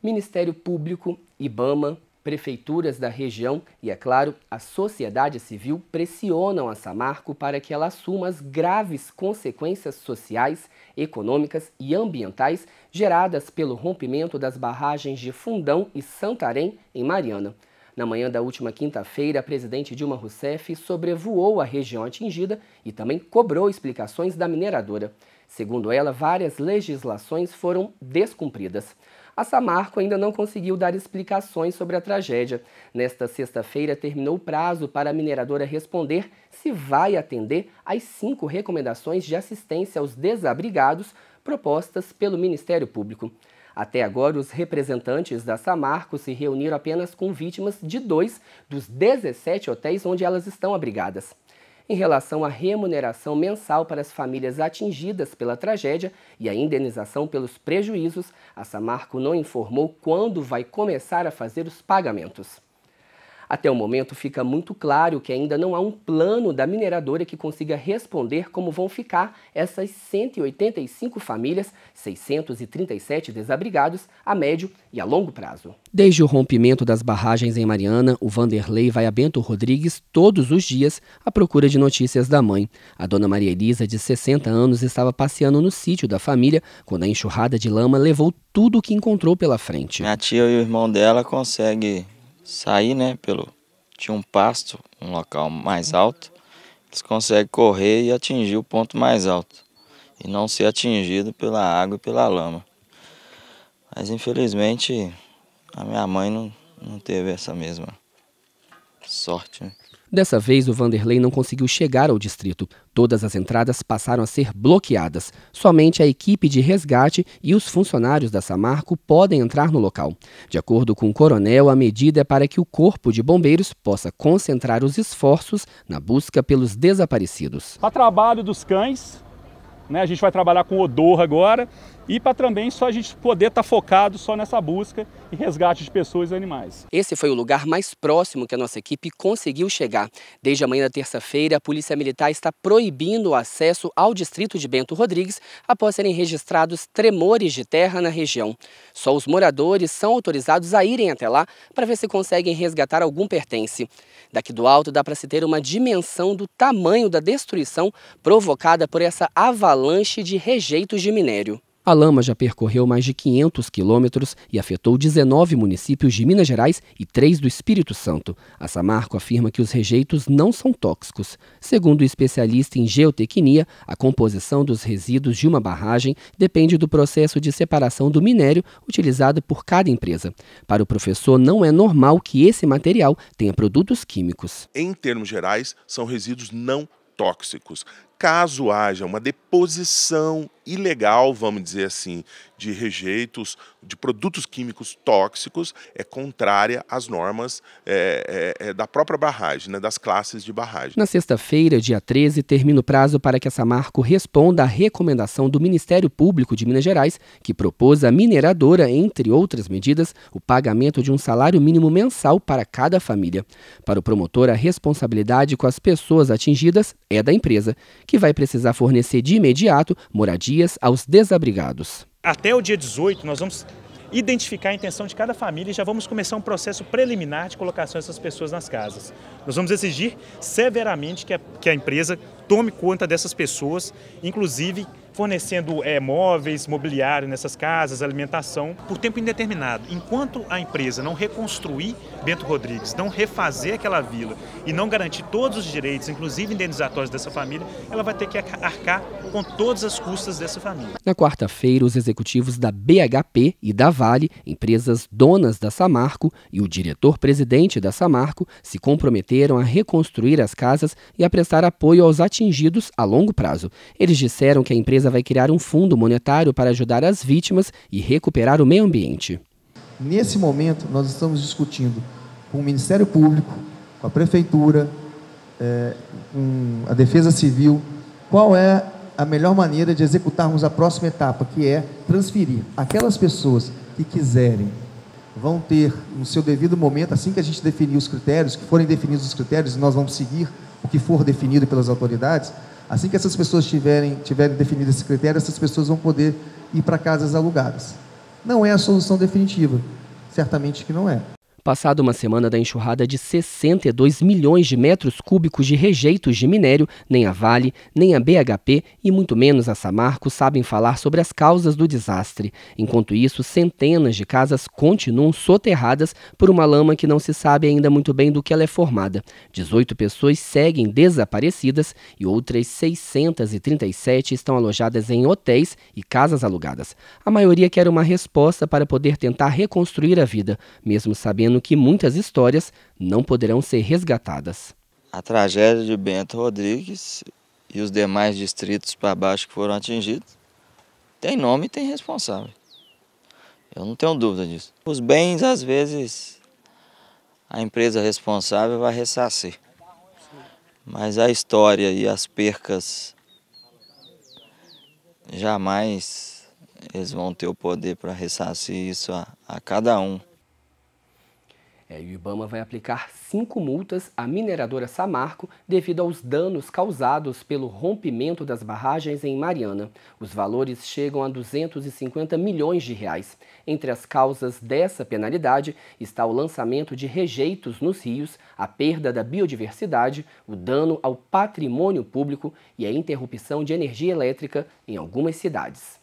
Ministério Público, IBAMA, prefeituras da região e, é claro, a sociedade civil pressionam a Samarco para que ela assuma as graves consequências sociais, econômicas e ambientais geradas pelo rompimento das barragens de Fundão e Santarém, em Mariana. Na manhã da última quinta-feira, a presidente Dilma Rousseff sobrevoou a região atingida e também cobrou explicações da mineradora. Segundo ela, várias legislações foram descumpridas. A Samarco ainda não conseguiu dar explicações sobre a tragédia. Nesta sexta-feira, terminou o prazo para a mineradora responder se vai atender às 5 recomendações de assistência aos desabrigados propostas pelo Ministério Público. Até agora, os representantes da Samarco se reuniram apenas com vítimas de 2 dos 17 hotéis onde elas estão abrigadas. Em relação à remuneração mensal para as famílias atingidas pela tragédia e a indenização pelos prejuízos, a Samarco não informou quando vai começar a fazer os pagamentos. Até o momento, fica muito claro que ainda não há um plano da mineradora que consiga responder como vão ficar essas 185 famílias, 637 desabrigados, a médio e a longo prazo. Desde o rompimento das barragens em Mariana, o Vanderlei vai a Bento Rodrigues todos os dias à procura de notícias da mãe. A dona Maria Elisa, de 60 anos, estava passeando no sítio da família quando a enxurrada de lama levou tudo o que encontrou pela frente. Minha tia e o irmão dela conseguem sair, né, tinha um pasto, um local mais alto, eles conseguem correr e atingir o ponto mais alto e não ser atingido pela água e pela lama. Mas infelizmente a minha mãe não teve essa mesma sorte, né? Dessa vez, o Vanderlei não conseguiu chegar ao distrito. Todas as entradas passaram a ser bloqueadas. Somente a equipe de resgate e os funcionários da Samarco podem entrar no local. De acordo com o coronel, a medida é para que o Corpo de Bombeiros possa concentrar os esforços na busca pelos desaparecidos. Para trabalho dos cães, né, a gente vai trabalhar com odor agora, e para também só a gente poder estar focado só nessa busca e resgate de pessoas e animais. Esse foi o lugar mais próximo que a nossa equipe conseguiu chegar. Desde a manhã da terça-feira, a Polícia Militar está proibindo o acesso ao distrito de Bento Rodrigues após serem registrados tremores de terra na região. Só os moradores são autorizados a irem até lá para ver se conseguem resgatar algum pertence. Daqui do alto dá para se ter uma dimensão do tamanho da destruição provocada por essa avalanche de rejeitos de minério. A lama já percorreu mais de 500 quilômetros e afetou 19 municípios de Minas Gerais e 3 do Espírito Santo. A Samarco afirma que os rejeitos não são tóxicos. Segundo o especialista em geotecnia, a composição dos resíduos de uma barragem depende do processo de separação do minério utilizado por cada empresa. Para o professor, não é normal que esse material tenha produtos químicos. Em termos gerais, são resíduos não tóxicos. Caso haja uma deposição ilegal, vamos dizer assim, de rejeitos, de produtos químicos tóxicos, é contrária às normas da própria barragem, né, das classes de barragem. Na sexta-feira, dia 13, termina o prazo para que a Samarco responda à recomendação do Ministério Público de Minas Gerais, que propôs à mineradora, entre outras medidas, o pagamento de um salário mínimo mensal para cada família. Para o promotor, a responsabilidade com as pessoas atingidas é da empresa, que vai precisar fornecer de imediato moradias aos desabrigados. Até o dia 18, nós vamos identificar a intenção de cada família e já vamos começar um processo preliminar de colocação dessas pessoas nas casas. Nós vamos exigir severamente que a empresa tome conta dessas pessoas, inclusive fornecendo móveis, mobiliário nessas casas, alimentação, por tempo indeterminado. Enquanto a empresa não reconstruir Bento Rodrigues, não refazer aquela vila e não garantir todos os direitos, inclusive indenizatórios dessa família, ela vai ter que arcar com todas as custas dessa família. Na quarta-feira, os executivos da BHP e da Vale, empresas donas da Samarco, e o diretor-presidente da Samarco se comprometeram a reconstruir as casas e a prestar apoio aos atingidos a longo prazo. Eles disseram que a empresa vai criar um fundo monetário para ajudar as vítimas e recuperar o meio ambiente. Nesse momento, nós estamos discutindo com o Ministério Público, com a Prefeitura, com a Defesa Civil, qual é a melhor maneira de executarmos a próxima etapa, que é transferir aquelas pessoas que quiserem, vão ter no seu devido momento, assim que a gente definir os critérios, que forem definidos os critérios, e nós vamos seguir o que for definido pelas autoridades. Assim que essas pessoas tiverem definido esse critério, essas pessoas vão poder ir para casas alugadas. Não é a solução definitiva, certamente que não é. Passada uma semana da enxurrada de 62 milhões de metros cúbicos de rejeitos de minério, nem a Vale, nem a BHP e muito menos a Samarco sabem falar sobre as causas do desastre. Enquanto isso, centenas de casas continuam soterradas por uma lama que não se sabe ainda muito bem do que ela é formada. 18 pessoas seguem desaparecidas e outras 637 estão alojadas em hotéis e casas alugadas. A maioria quer uma resposta para poder tentar reconstruir a vida, mesmo sabendo que muitas histórias não poderão ser resgatadas. A tragédia de Bento Rodrigues e os demais distritos para baixo que foram atingidos tem nome e tem responsável. Eu não tenho dúvida disso. Os bens, às vezes, a empresa responsável vai ressarcir. Mas a história e as percas, jamais eles vão ter o poder para ressarcir isso a cada um. O IBAMA vai aplicar 5 multas à mineradora Samarco devido aos danos causados pelo rompimento das barragens em Mariana. Os valores chegam a 250 milhões de reais. Entre as causas dessa penalidade está o lançamento de rejeitos nos rios, a perda da biodiversidade, o dano ao patrimônio público e a interrupção de energia elétrica em algumas cidades.